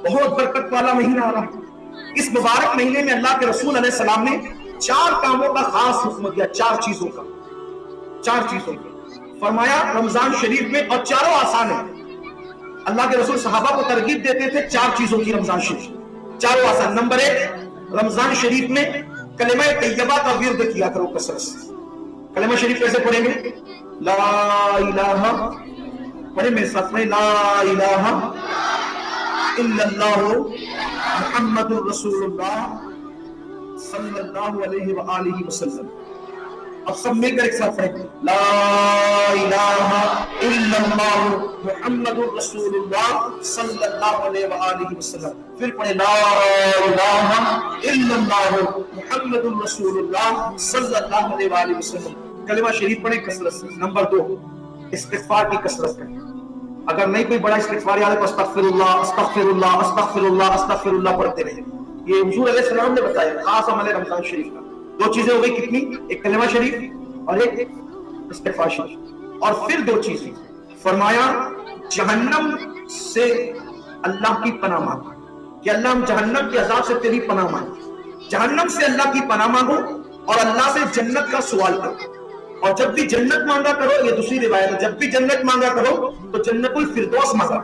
بہت برکت والا مہینہ آ رہا ہے. اس مبارک مہینے میں اللہ کے رسول علیہ السلام نے 4 کاموں کا خاص حکم دیا. 4 چیزوں کا فرمایا رمضان شریف میں, اور چاروں آسان ہیں. اللہ کے رسول صحابہ کو ترغیب دیتے تھے 4 چیزوں کی رمضان شریف, چاروں آسان. نمبر 1, رمضان شریف میں کلمہ طیبہ کا ورد کیا کرو کثرت سے. کلمہ شریف کیسے پڑھیں گے؟ لا الہ, پڑھیں میرے ساتھ میں, لا الہ الا اللہ محمد الرسول اللہ صلی اللہ علیہ وآلہ وسلم. اب سب مل کر ایک ساتھ پڑھیں, لا الہ الا اللہ محمد الرسول اللہ صلی اللہ علیہ وآلہ وسلم. پھر پڑھیں لا الہ الا اللہ محمد الرسول اللہ صلی اللہ علیہ وآلہ وسلم. کلمہ شریف پڑھیں کثرت سے. نمبر 2, استغفار کی کثرت کریں. اگر نہیں کوئی بڑا استغفار یاد ہے تو استغفر اللہ استغفر اللہ استغفر اللہ استغفر اللہ پڑھتے رہیں. یہ حضور علیہ السلام نے بتایا خاص عمل رمضان شریف کا. 2 چیزیں ہو گئی کتنی؟ ایک کلمہ شریف اور ایک استغفار شریف. اور پھر 2 چیزیں فرمایا جہنم سے اللہ کی پناہ مانگو, کہ اللہ ہم جہنم کے عذاب سے تیری پناہ مانگو. جہنم سے اللہ کی پناہ مانگو اور اللہ سے جنت کا سوال کرو. اور جب بھی جنت مانگا کرو, یہ دوسری روایت ہے, جب بھی جنت مانگا کرو تو جنت الفردوس مانگا.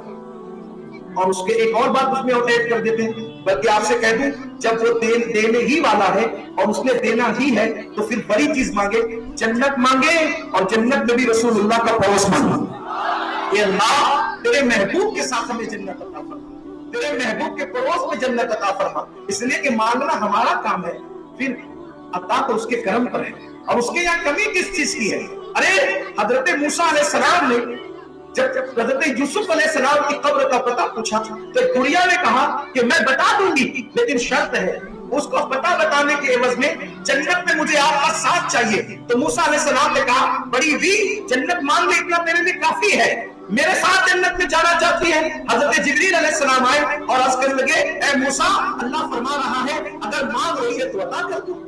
اور اس کے ایک اور بات اس میں ایڈ کر دیتے ہیں, بلکہ آپ سے کہہ دوں جب وہ دینے ہی والا ہے اور اس نے دینا ہی ہے تو پھر بڑی چیز مانگے, جنت مانگے اور جنت میں بھی رسول اللہ کا پڑوس مانگے. کہ اللہ تیرے محبوب کے ساتھ ہمیں جنت عطا فرما, تیرے محبوب کے پڑوس میں جنت عطا فرما. اس لیے کہ مانگنا ہمارا کام ہے, پھر عطا تو اس کے کرم پر ہے. اور اس کے یہاں کمی کس چیز کی ہے؟ ارے حضرت موسیٰ علیہ السلام نے جب حضرت یوسف علیہ السلام کی قبر کا پتہ پوچھا تو گڑیا نے کہا کہ میں بتا دوں گی لیکن شرط ہے, اس کو پتہ بتانے کے عوض میں جنت میں مجھے آپ کا ساتھ چاہیے. تو موسیٰ علیہ السلام نے کہا بڑی بھی جنت مان لے, اتنا میرے لیے کافی ہے, میرے ساتھ جنت میں جانا چاہتی ہے. حضرت جبریل علیہ السلام آئے اور عرض کرنے لگے اے موسیٰ اللہ فرما رہا ہے اگر مانگ رہی ہے تو عطا کر دو,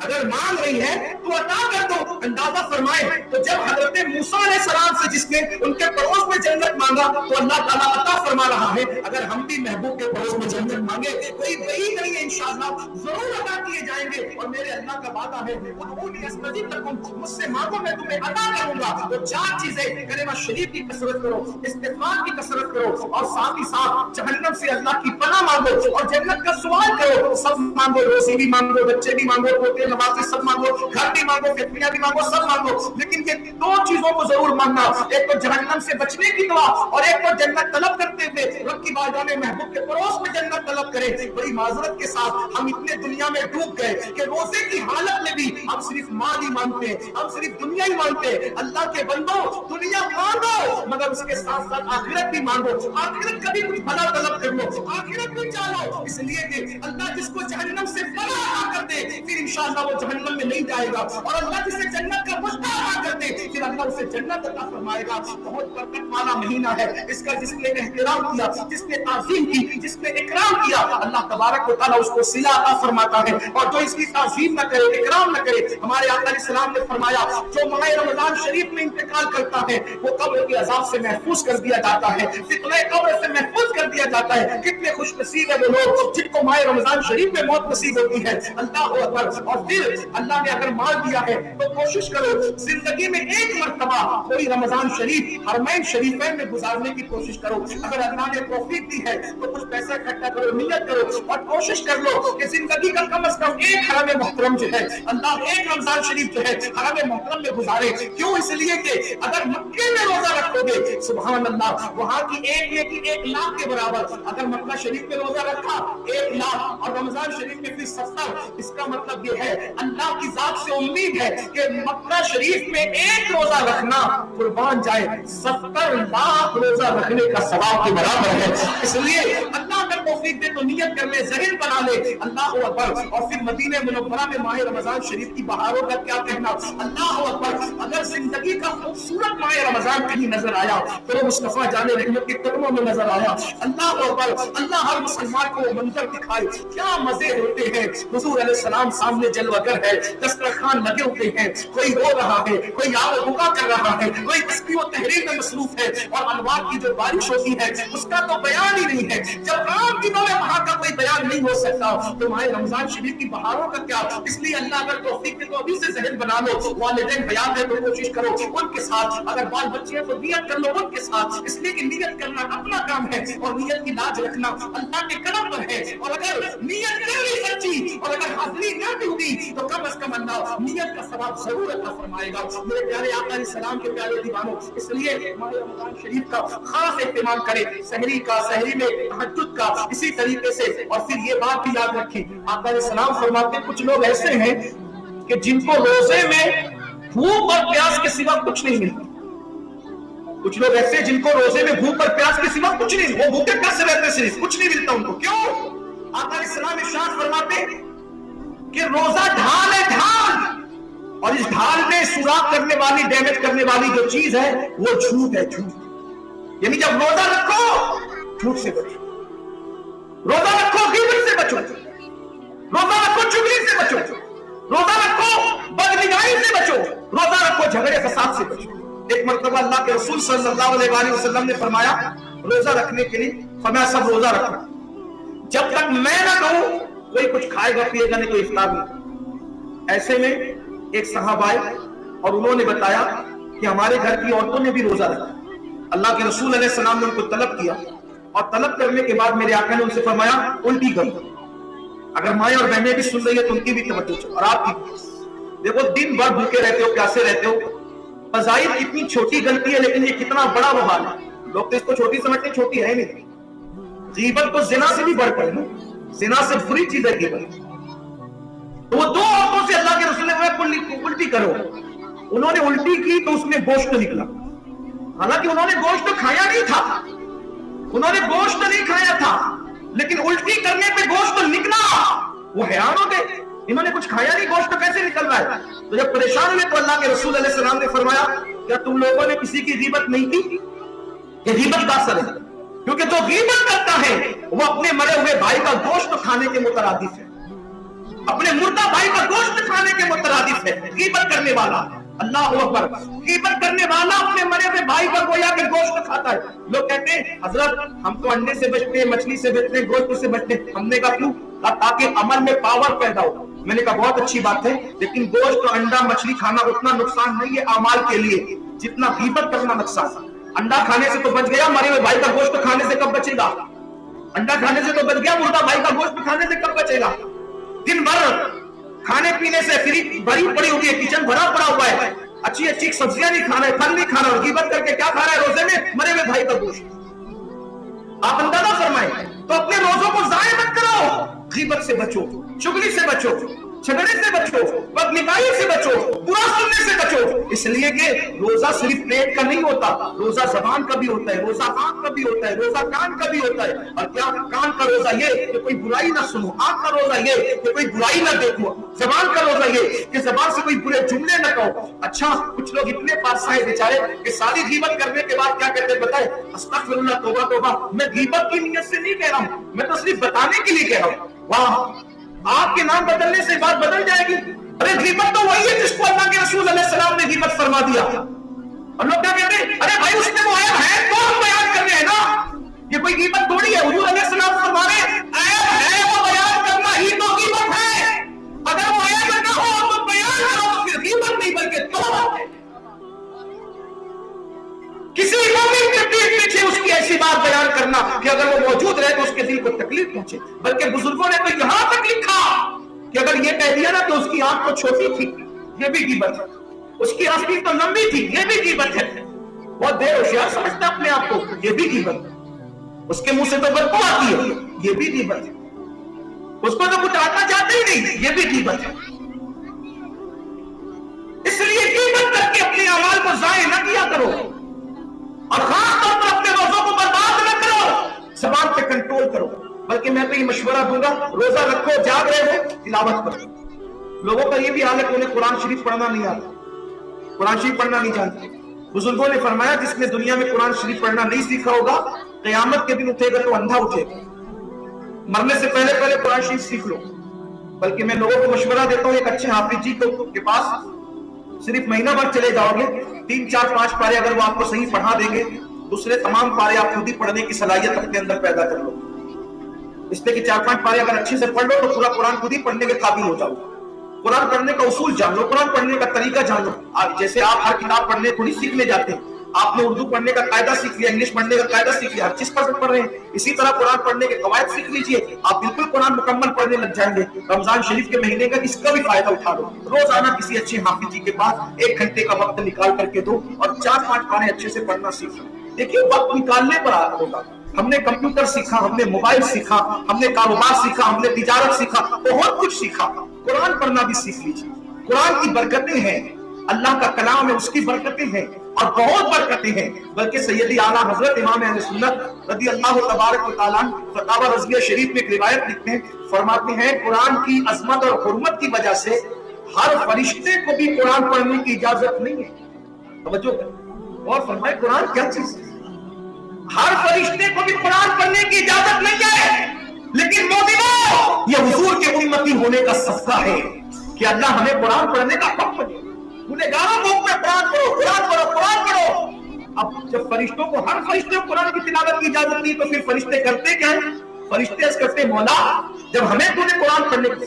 اگر مانگ رہی ہے تو عطا کر دو. اندازہ فرمائے تو جب حضرت موسیٰ علیہ السلام سے جس نے ان کے پڑوس میں جنت مانگا تو اللہ تعالیٰ عطا فرما رہا ہے اگر ہم بھی محبوب کے پڑوس میں جنت مانگے کوئی وہی نہیں ہے, انشاءاللہ ضرور عطا کیے جائیں گے. اور میرے اللہ کا وعدہ ہے ادعونی استجب لکم, مجھ سے مانگو میں تمہیں عطا کروں گا. تو 4 چیزیں, کلمہ شریف کی کثرت کرو, استغفار کی کثرت کرو, اور ساتھ ہی ساتھ جہنم سے اللہ کی پناہ مانگو اور جنت کا سوال کرو. سب مانگو, روزی بھی مانگو, بچے بھی مانگو, پوتے نمازیں سب مانگو, گھر بھی مانگو, فیکٹریاں بھی مانگو, سب مانگو. لیکن یہ 2 چیزوں کو ضرور مانگنا, ایک تو جہنم سے بچنے کی دعا اور ایک تو جنت طلب کرتے تھے. رب کی بارگاہ میں محبوب کے پڑوس میں جنت طلب کرے. بڑی معذرت کے ساتھ ہم اتنے دنیا میں ڈوب گئے کہ روزے کی حالت میں بھی ہم صرف مال ہی مانگتے ہیں, ہم صرف دنیا ہی مانگتے ہیں. اللہ کے بندو دنیا مانگو مگر اس کے ساتھ ساتھ آخرت بھی مانگو. آخرت کا بھی کچھ بھلا طلب کر لو, آخرت بھی چاہو, اس لیے کہ اللہ جس کو جہنم سے پناہ عطا کر دے پھر انشاءاللہ وہ جہنم میں نہیں جائے گا, اور اللہ جسے جنت کا مشتاق عطا کر دے پھر اللہ اسے جنت عطا فرمائے گا. بہت برکت والا مہینہ ہے, اس کا جس نے احترام کیا, جس نے تعظیم کی, جس نے اکرام کیا, اللہ تبارک و تعالیٰ اس کو صلہ عطا فرماتا ہے. اور جو اس کی تعظیم نہ کرے, اکرام نہ کرے, ہمارے آقا علیہ السلام نے فرمایا جو ماہ رمضان شریف میں انتقال کرتا ہے وہ قبر کے عذاب سے محفوظ کر دیا جاتا ہے, فتنہ قبر سے محفوظ کر دیا جاتا ہے. کتنے خوش نصیب ہیں وہ لوگ جن کو ماہ رمضان شریف میں موت نصیب ہوتی ہے. اللہ اکبر. اور پھر اللہ نے اگر مال دیا ہے تو کوشش کرو زندگی میں ایک مرتبہ کوئی رمضان شریف حرمین شریفین میں گزارنے کی کوشش کرو. اگر اللہ نے توفیق دی ہے تو کچھ پیسہ اکٹھا کرو, نیت کرو اور کوشش کر لو کہ زندگی کا کم از کم ایک حرم محترم جو ہے اللہ ایک رمضان شریف جو ہے حرم محترم میں گزارے. کیوں؟ اس لیے کہ اگر مکے میں روزہ رکھو گے سبحان اللہ وہاں کی ایک نیکی 1 لاکھ کے برابر. اگر مکہ شریف میں روزہ رکھا 1 لاکھ اور رمضان شریف میں پھر 70, اس کا مطلب یہ ہے اللہ کی ذات سے امید ہے کہ مکہ شریف میں ایک روزہ رکھنا قربان جائے 70 لاکھ روزہ رکھنے کا ثواب کے برابر ہے. اس لیے اللہ اگر توفیق دے تو نیت کر لے, ذہن بنا لے, اللہ اکبر. اور پھر مدینہ منورہ میں ماہ رمضان شریف کی بہاروں کا کیا کہنا, اللہ اکبر. اگر زندگی کا خوبصورت ماہ رمضان रमजान कहीं नजर आया तो वो मुस्तफा जाने रहमत के कदमों में नजर आया। अल्लाह अकबर, अल्लाह हर मुसलमान को मंजर दिखाए, क्या मजे होते हैं। हुजूर अलैहिस्सलाम सामने जलवागर है, दस्तरखान लगे हुए हैं, कोई रो रहा है, कोई आग बुका कर रहा है, कोई तस्बीह व तहरीर में मसरूफ है, और अनवार की जो बारिश होती है उसका तो बयान ही नहीं है। जब आम दिनों में वहां का कोई बयान नहीं हो सकता तो माह रमजान शरीफ की बहारों का क्या। इसलिए अल्लाह अगर तौफीक दे तो अभी से जहन बना लो, वालिदैन हयात है तो कोशिश करो उनके साथ, अगर बाल बच्चे हैं तो नियत कर लो उनके साथ। इसलिए कि नियत करना अपना काम है और नियत की लाज रखना अल्लाह के कदम पर है। और अगर नियत कर ली सच्ची और अगर हाजिरी न भी हुई तो कम अज कम अल्लाह नियत का सवाब जरूर अता फरमाएगा। मेरे प्यारे आका सलाम के प्यारे दीवानों, इसलिए माह रमजान शरीफ का खास इस्तेमाल करें, सहरी का, सहरी में तहज्जुद का, इसी तरीके से। और फिर ये बात भी याद रखें, आका सलाम फरमाते कुछ लोग ऐसे हैं कि जिनको रोजे में भूख और प्यास के सिवा कुछ नहीं मिलता। कुछ लोग ऐसे जिनको रोजे में भूख और प्यास के सिवा कुछ नहीं, वो भूखे प्यासे रहते सिर्फ, कुछ नहीं मिलता उनको। क्यों? आका सलाम इरशाद फरमाते कि रोजा ढाल है, ढाल, और इस ढाल में सुराख करने वाली, डैमेज करने वाली जो चीज है वो झूठ है, झूठ। यानी जब रोजा रखो झूठ से बचो, रोजा रखो गीबत से बचो, रोजा रखो चुगली से बचो, रोजा रखो बदनिगाही से बचो, रोजा रखो झगड़े फसाद से बचो। एक मर्तबा अल्लाह के रसूल सल्लल्लाहु अलैहि वसल्लम ने फरमाया रोजा रखने के लिए, फरमाया सब रोजा रखो, जब तक मैं ना कहूं कोई कुछ खाएगा पिएगा नहीं, कोई इफ्तार नहीं। ऐसे में एक सहाबा आए और उन्होंने बताया कि हमारे घर की औरतों ने भी रोजा रखा। अल्लाह के रसूल अलैहि सलाम ने उनको तलब किया और तलब करने के बाद मेरे आका ने उनसे फरमाया उल्टी करो। अगर माएं और बहनें भी सुन रही है तो उनकी भी तवज्जो और आपकी भी। देखो दिन भर भूखे रहते हो, प्यासे रहते हो, फज़ाइल कितनी छोटी गलती है लेकिन ये कितना बड़ा वबाल है। लोग तो इसको छोटी समझते हैं, छोटी है नहीं। गीबत तो जिना से भी बढ़कर है ना, जिना से बुरी चीज है गीबत। तो वो दो औरतों से अल्लाह के रसूल ने उल्टी करो, उन्होंने उल्टी की तो उसमें गोश्त निकला। हालांकि उन्होंने गोश्त तो खाया नहीं था, उन्होंने गोश्त नहीं खाया था, लेकिन उल्टी करने पे गोश्त निकला। वो हैरान हो गए, इन्होंने कुछ खाया नहीं, गोश्त कैसे निकल रहा है। तो जब परेशान हुए तो अल्लाह के रसूल अलैहि सलाम ने फरमाया क्या तुम लोगों ने किसी की गीबत नहीं की? ये गीबत का असर है, क्योंकि जो गीबत करता है वो अपने मरे हुए भाई का गोश्त खाने के मुतरादिफ है, अपने मुर्दा भाई का गोश्त खाने के मुतरादिफ है गीबत करने वाला। अल्लाह अकबर, गीबत करने वाला अपने मरे हुए भाई का गोया के गोश्त खाता है। लोग कहते हैं हजरत हम तो अंडे से बचते हैं, मछली से बचते हैं, गोश्त से बचते हैं। हमने कहा क्यों? ताकि अमल में पावर पैदा हो। मैंने कहा बहुत अच्छी बात है, लेकिन गोश्त, अंडा, मछली खाना उतना नुकसान नहीं है अमाल के लिए जितना गीबत करना नुकसान। अंडा खाने से तो बच गया, मरे हुए भाई का गोश्त खाने से कब बचेगा? अंडा खाने से तो बच गया, मुर्दा भाई का गोश्त खाने से कब बचेगा? दिन भर खाने पीने से फ्रिज भरी पड़ी हुई है, किचन भरा पड़ा हुआ है, अच्छी अच्छी सब्जियां नहीं खाना है, फल नहीं खाना, और गीबत करके क्या खा रहा है? रोजे में मरे हुए भाई का गोश्त। आप अंदाजा फरमाएं। तो अपने रोजों को जाया मत करो, गीबत से बचो, चुगली से बचो, झगड़े से बचो, बदनिगाही से बचो, बुरा सुनने से बचो। इसलिए कि रोजा सिर्फ पेट का नहीं होता, रोजा जबान का भी होता है, रोजा आंख का भी होता है, रोजा कान का भी होता है। और क्या कान का रोजा ये कि कोई बुराई ना सुनो, आंख का रोजा ये कि कोई बुराई ना देखो, जबान का रोजा ये कि जबान से कोई बुरे जुमले ना कहो। अच्छा, कुछ लोग इतने पासा है बेचारे कि सारी गीबत करने के बाद क्या कहते हैं बताए? अस्तगफिरुल्लाह, तौबा तौबा, मैं गीबत की नियत से नहीं कह रहा हूं, मैं तो सिर्फ बताने के लिए कह रहा हूं। वाह, आपके नाम बदलने से बात बदल जाएगी। अरे गीबत तो वही है जिसको अल्लाह के रसूल अलैहि सलाम ने गीबत फरमा दिया। और लोग क्या कहते हैं? अरे भाई उसमें वो ऐब है तो हम बयान कर रहे हैं ना, ये कोई गीबत थोड़ी है। हुजूर अलैहि सलाम फरमा रहे ऐब है वो बयान करना ही तो गीबत है। अगर वो ऐब ना हो तो बयान करो तो फिर गीबत नहीं बल्कि तौबा है। किसी मोमिन के पीठ पीछे उसकी ऐसी बात बयान करना कि अगर वो मौजूद रहे तो उसके दिल को तकलीफ पहुंचे। बल्कि बुजुर्गों ने तो यहां तक लिखा कि अगर ये कह दिया ना कि उसकी आंख तो छोटी थी, ये भी गीबत है, उसकी आंखें तो लंबी थी, ये भी गीबत है। बहुत देर होशियार समझता अपने आप को, ये भी गीबत है। उसके मुंह से तो बदबू आती है, ये भी गीबत है। उसको तो कुछ आता चाहते ही नहीं, ये भी गीबत है। इसलिए गीबत करके अपने अमाल को जाया न किया करो, और खास तौर पर अपने रोजों को बर्बाद न करो, ज़बान पे कंट्रोल करो। बल्कि मैं तो ये मशवरा दूंगा, रोजा रखो, जाग रहे हो, तिलावत करो। लोगों का ये भी हाल है कि उन्हें कुरान शरीफ पढ़ना नहीं आता, कुरान शरीफ पढ़ना नहीं जानते। बुजुर्गों ने फरमाया जिसने दुनिया में कुरान शरीफ पढ़ना नहीं सीखा होगा, क़यामत के दिन उठेगा तो अंधा उठेगा। मरने से पहले पहले कुरान शरीफ सीख लो। बल्कि मैं लोगों को मशवरा देता हूँ, एक अच्छे हाफिज जी के पास सिर्फ महीना भर चले जाओगे, 3 4 5 पारे अगर वो आपको सही पढ़ा देंगे, दूसरे तमाम पारे आप खुद ही पढ़ने की सलाहियत अपने अंदर पैदा कर लो। इसलिए कि 4 5 पारे अगर अच्छे से पढ़ लो तो पूरा कुरान खुद ही पढ़ने के काबिल हो जाओ। कुरान पढ़ने का उसूल जान लो, कुरान पढ़ने का तरीका जान लो। जैसे आप हर किताब पढ़ने थोड़ी सीखने जाते हैं, आपने उर्दू पढ़ने का कायदा सीख लिया, इंग्लिश पढ़ने का कायदा सीख लिया, हर चीज पढ़ रहे हैं, इसी तरह कुरान पढ़ने के कवायद सीख लीजिए, आप बिल्कुल कुरान मुकम्मल पढ़ने लग जाएंगे। रमजान शरीफ के महीने का इसका भी फायदा उठा लो। रोजाना किसी अच्छे हाफिज जी के पास 1 घंटे का वक्त निकाल करके दो और 4 5 पारे अच्छे से पढ़ना सीखो। देखिए वक्त निकालने पर होगा। हमने कंप्यूटर सीखा, हमने मोबाइल सीखा, हमने कारोबार सीखा, हमने तिजारत सीखा, बहुत कुछ सीखा। कुरान पढ़ना भी सीख लीजिए। कुरान की बरकतें हैं, अल्लाह का कलाम है, उसकी बरकतें हैं और बहुत बरकतें हैं। बल्कि सैयदी आला हजरत इमाम अहले सुन्नत रज़ी अल्लाह तबारक व तआला फतावा रज़िया शरीफ में एक रिवायत लिखते हैं, फरमाते हैं कुरान की अजमत और हुर्मत की वजह से हर फरिश्ते को भी कुरान पढ़ने की इजाजत नहीं है। तवज्जो और फरमाए कुरान क्या चीज है? हर फरिश्ते को भी कुरान पढ़ने की इजाजत नहीं है, लेकिन मोमिनो ये हुजूर के उम्मती होने का सदका है कि अल्लाह हमें कुरान पढ़ने का हक दे। गुनहगारों को कुरान पढ़ो, कुरान पढ़ो, कुरान पढ़ो। अब जब फरिश्तों को, हर फरिश्ते को कुरान की तिलावत की इजाजत नहीं, तो फिर फरिश्ते करते क्या है? फरिश्ते ऐसे करते मौला जब हमें तूने कुरान पढ़ने की,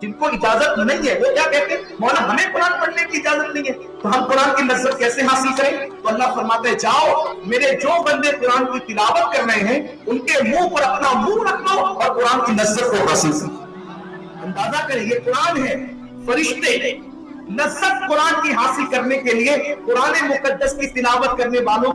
जिनको इजाजत नहीं है वो क्या कहते हैं? मौला हमें कुरान पढ़ने की इजाजत नहीं है, तो हम कुरान की लज्जत कैसे हासिल करें? तो अल्लाह फरमाते हैं जाओ मेरे जो बंदे कुरान की तिलावत कर रहे हैं उनके मुंह पर अपना मुंह रख दो और कुरान की लज्जत को हासिल करो। अंदाजा करें ये कुरान है, फरिश्ते लज्जत कुरान की हासिल करने के लिए कुरान मुकद्दस की तिलावत करने वालों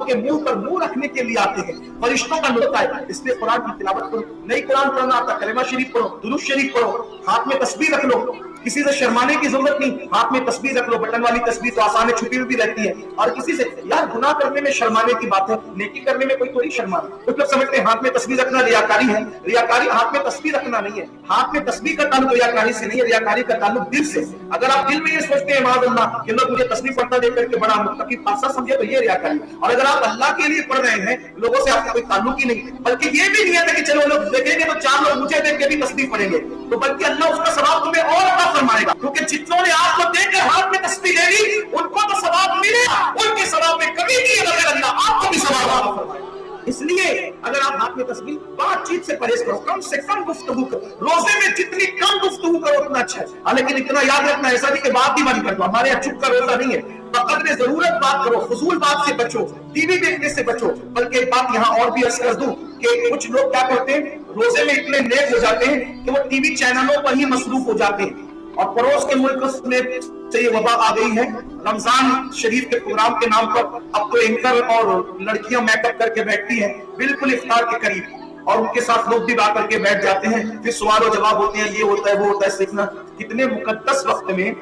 के मुंह पर मुंह रखने के लिए आते हैं। फरिश्तों का नुक्ता है, इसलिए कुरान की तिलावत करो। नहीं कुरान पढ़ना आता, कलमा शरीफ पढ़ो, दुरूद शरीफ पढ़ो, हाथ में तस्बीह रख लो, किसी से शर्माने की जरूरत नहीं, हाथ में तस्बीह रख लो। बटन वाली तस्बीह तो आसान है, छुपी हुई भी रहती है। और किसी से यार गुनाह करने में शर्माने की बात है, नेकी करने में कोई थोड़ी शर्माना। कुछ लोग समझते हैं हाथ में तस्बीह रखना रियाकारी है। रियाकारी हाथ में तस्बीह रखना नहीं है। हाथ में तस्बीह का ताल्लुक रियाकारी से नहीं है, रियाकारी का ताल्लुक दिल से। अगर आप दिल में ये सोचते हैं माज़अल्लाह कि लोग मुझे तस्बीह पढ़ता देख करके बड़ा मुत्तकी पासा समझे, तो ये रियाकारी। और अगर आप अल्लाह के लिए पढ़ रहे हैं, लोगों से आपका कोई ताल्लुक ही नहीं, बल्कि ये भी नियत है कि चलो लोग देखेंगे तो 4 लोग मुझे देख के भी तस्बीह पढ़ेंगे, तो बल्कि अल्लाह उसका सवाब तुम्हें और अता फरमाएगा। क्योंकि जितनों ने आपको देखकर हाथ में तस्बीह ले ली उनको तो सवाब मिलेगा, उनके सवाब में कमी नहीं है, मगर अल्लाह आपको भी सवाब अता फरमाएगा। इसलिए अगर आप हाथ में तस्बीह, बातचीत से परहेज करो, कम से कम गुफ्तगू करो। रोजे में जितनी कम गुफ्तगू करो उतना अच्छा है। लेकिन इतना याद रखना, ऐसा नहीं कि बात ही बंद कर दो। हमारे यहाँ चुप का रोजा नहीं है, बकदरे जरूरत बात करो, फजूल बात से बचो, टीवी देखने से बचो। बल्कि एक बात यहाँ और भी अर्ज कर दूं कि कुछ लोग क्या करते हैं, रोजे में इतने नेक हो जाते हैं कि वो टीवी चैनलों पर ही मसरूफ हो जाते हैं। और पड़ोस के मुल्क में से ये वबा आ गई है, रमजान शरीफ के प्रोग्राम के नाम पर अब तो एंकर और लड़कियां मेकअप करके बैठती हैं बिल्कुल इफ्तार के करीब, और उनके साथ लोग भी आ करके बैठ जाते हैं, फिर सवाल और जवाब होते हैं, ये होता है वो होता है सीखना। कितने मुकद्दस वक्त में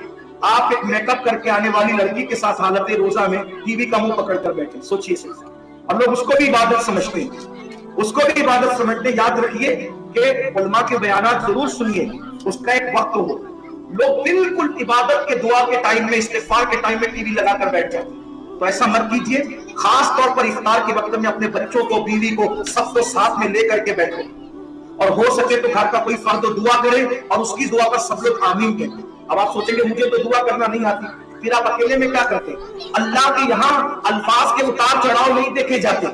आप एक मेकअप करके आने वाली लड़की के साथ हालत रोजा में टीवी का मुंह पकड़ कर बैठे, सोचिए। और लोग उसको भी इबादत समझते हैं, उसको भी इबादत समझते हैं। याद रखिए कि उलमा के बयानात जरूर सुनिए, उसका एक वक्त हो। लोग बिल्कुल इबादत के दुआ के टाइम में, इस्तिग़फ़ार के टाइम में टीवी लगाकर बैठ जाते हैं, तो ऐसा मत कीजिए। खास तौर पर इफ्तार के वक्त में अपने बच्चों को, बीवी को, सबको साथ में लेकर के बैठो, और हो सके तो घर का कोई फर्द दुआ करे और उसकी दुआ पर सब लोग आमीन कहें। अब आप सोचेंगे मुझे तो दुआ करना नहीं आती, फिर आप अकेले में क्या करते? अल्लाह के यहाँ अल्फाज के उतार चढ़ाव नहीं देखे जाते,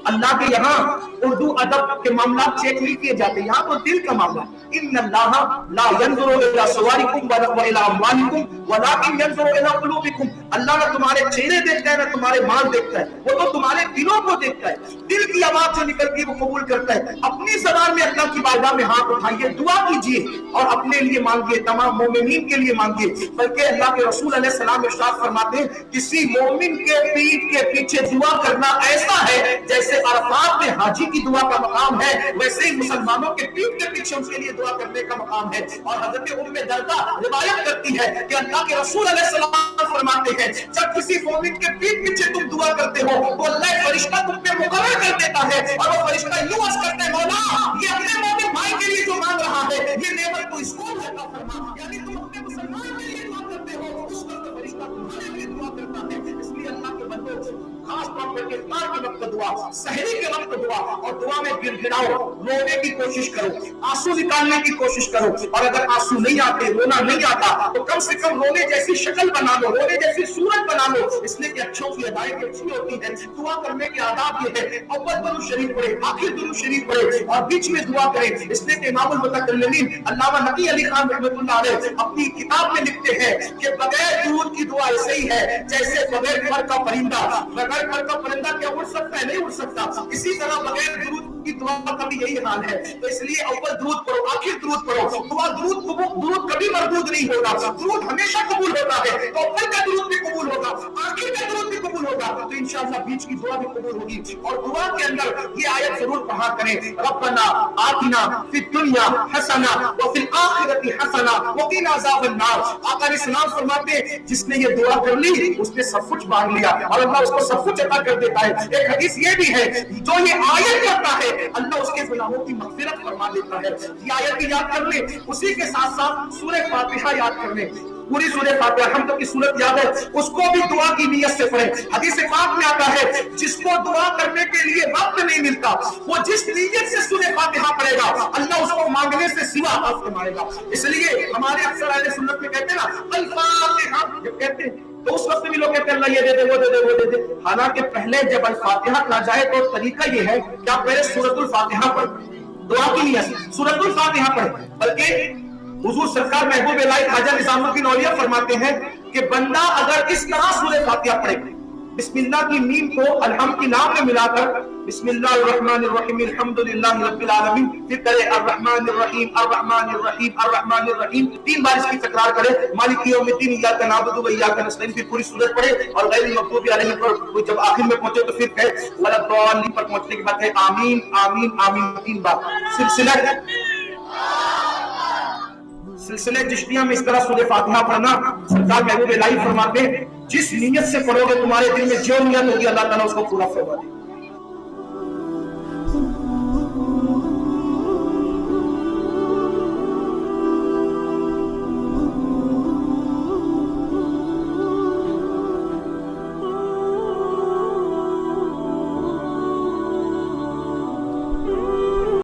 अल्लाह के यहाँ उर्दू अदब के मामला चेक नहीं किए जाते, यहाँ तो दिल का मामला। इन्नल्लाह ला यंज़ुरु इला सुवारिकुम व इला अमवालिकुम वलाकिन यंज़ुरु इला कुलूबिकुम। अल्लाह ना तुम्हारे चेहरे देखता है, ना तुम्हारे माल देखता है, वो तो तुम्हारे दिलों को देखता है। दिल की आवाज जो निकलती है वो कबूल करता है। अपनी ज़बान में अल्लाह की बारगाह में हाथ उठाइए, दुआ कीजिए और अपने लिए मांगिए, तमाम मोमिनीन के लिए मांगिए। बल्कि अल्लाह के रसूल अलैहिस्सलाम इरशाद फरमाते हैं, किसी मोमिन के पीठ के पीछे दुआ करना ऐसा है जैसे अरफात में हाजी की दुआ का मकाम है, वैसे ही मुसलमानों के पीठ के पीछे उनके लिए दुआ करने का मकाम है। और हज़रत उम्मे दर्दा रिवायत करती है कि अल्लाह के रसूल अलैहिस्सलाम फरमाते हैं, जब किसी मोमिन के पीठ पीछे तुम दुआ करते हो तो अल्लाह फरिश्ता तुम पे मुकर्रर कर देता है, और वो फरिश्ता यूं अर्ज़ करता है, मौला ये अपने मोमिन भाई के लिए जो मांग रहा है ये नेमत तो इसको अता फरमा। यानी तुम अपने मुसलमान के लिए दुआ करते हो, उसको तुम्हारे लिए दुआ करता है। इसलिए अल्लाह के बंदो खास तौर पर इफ्तार के वक्त दुआ, सहरी के वक्त दुआ, और दुआ में गिड़गिड़ाओ, रोने की कोशिश करो, आंसू निकालने की कोशिश करो। और अगर आंसू नहीं आते, रोना नहीं आता, तो कम से कम रोने जैसी शक्ल बना लो, रोने जैसी सूरत बना लो। इसलिए कि अच्छों की अदायगी अच्छी होती है। दुआ करने के आदाब ये है, अव्वल दुरूद शरीफ पढ़े, आखिर दुरूद शरीफ पढ़े और बीच में दुआ करें। इसलिए कि इमामुल मुतकल्लिमीन अल्लामा नकी अली खान रहमतुल्लाह अलैह अपनी किताब में लिखते हैं कि बगैर दुरूद की दुआ ऐसे ही है जैसे बगैर पर का परिंदा, बगैर पर का परिंदा क्या उड़ सकता है? नहीं उड़ सकता। इसी तरह बगैर दुरूद की दुआ का भी यही हाल है। तो इसलिए अव्वल दुरूद पढ़ो, आखिर दुरूद पढ़ो। दुआ दुरूद कभी मरदूद नहीं होगा, दुरूद हमेशा कबूल होता है। तो अव्वल का दुरूद भी कबूल होगा, आखिर का दुरूद भी कबूल होगा, तो इंशाअल्लाह बीच की दुआ भी कबूल होगी। और दुआ के अंदर ये आयत जरूर पढ़ा करें, रब्बना आतिना फिद दुनिया हसना व फिल आखिरति हसना व क़िना अज़ाबन्नार। आका अलैहिस्सलाम फरमाते हैं जिसने ये दुआ कर ली उसने सब कुछ मांग लिया और अल्लाह उसको सब कुछ अता कर देता है। एक हदीस ये भी है, जो ये आयत करता है अल्लाह उसके गुनाहों की मग़फ़िरत फरमा देता है। ये आयत भी याद कर ले, उसी के साथ साथ सूरह फातिहा याद कर ले। पूरी सूरह फातिहा हम तक की सूरत याद है, उसको भी दुआ की नियत से पढ़े। हदीस पाक में आता है जिसको दुआ करने के लिए वक्त नहीं मिलता, वो जिस नियत से सूरह फातिहा पढ़ेगा अल्लाह उसको मांगने से सिवा अता फरमाएगा। इसलिए हमारे अक्सर अहले सुन्नत में कहते हैं ना अल फातिहा, जब कहते हैं तो उस वक्त भी लोग कहते हैं अल्लाह ये दे दे, वो दे दे, वो दे दे। हालांकि पहले जब अल फातिहा कहा जाए तो तरीका ये है कि आप पहले सूरतुल फातिहा पढ़ें, दुआ की नियत से सूरतुल फातिहा पढ़ें। बल्कि हुजूर सरकार महबूब इलाही ख्वाजा निजामुद्दीन औलिया फरमाते हैं कि बंदा अगर इस तरह सूरह फातिहा पढ़े, बिस्मिल्लाह की मीम को अलहम की नाम में मिलाकर बिस्मिल्लाहिर्रहमानिर्रहीम अल्हम्दुलिल्लाहि रब्बिल आलमीन, फिर करे अर्रहमानिर्रहीम अर्रहमानिर्रहीम अर्रहमानिर्रहीम, 3 बार इसकी तकरार करे। मालिकी यौमिद्दीन इय्याका नअबुदु व इय्याका नस्तईन, फिर पूरी सूरत पढ़े और गैरिल मग़दूबि अलैहिम पर जब आखिर में पहुंचे तो फिर कहे वलद्दालिन पर पहुंचने के बाद कहे आमीन आमीन आमीन 3 बार। सिलसिले चिश्तिया में इस तरह सूरह फातिहा पढ़ना सरकार महबूब इलाही फरमाते हैं जिस नियत से पढ़ोगे तुम्हारे दिल में जो नियत होगी अल्लाह ताला उसको पूरा फरमा देगा।